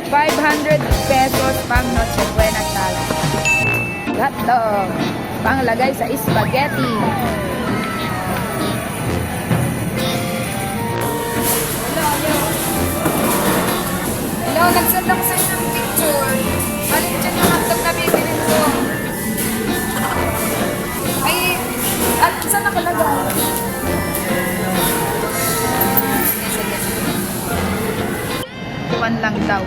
500 pesos pang Noche Buena tala. Hotdog. Panglagay sa spaghetti. Hello, nagsend ako sa isang picture. Alin dyan yung hotdog na bibilin ko? Ay, at saan nakalagay? Sige. Tuwan lang daw.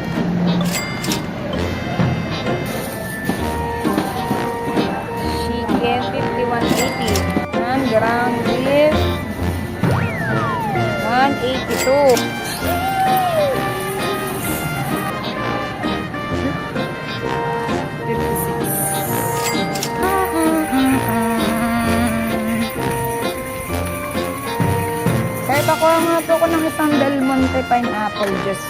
Chicken, 51.80. And ground beef, 182. Kahit ako nga po ko ng isang Del Monte pineapple juice.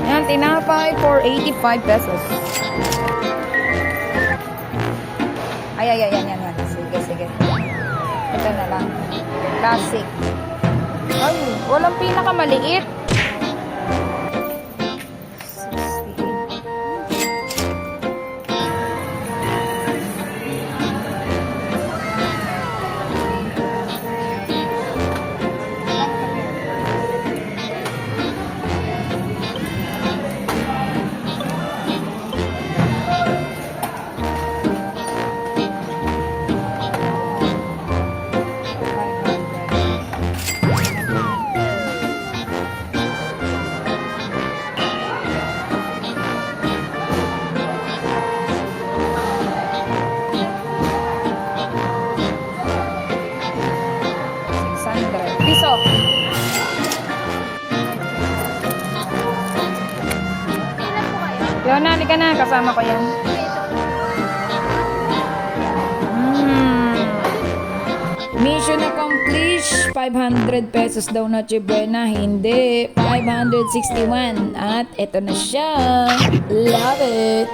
Yan, tinapay for 85 pesos. Ay. Sige. Ito na lang. Classic. Ay, walang pinakamaliit. 68. Piso. Leona, halika na. Kasama ko yan. Mission accomplished. 500 pesos daw Noche Buena. Hindi. 561. At eto na siya. Love it.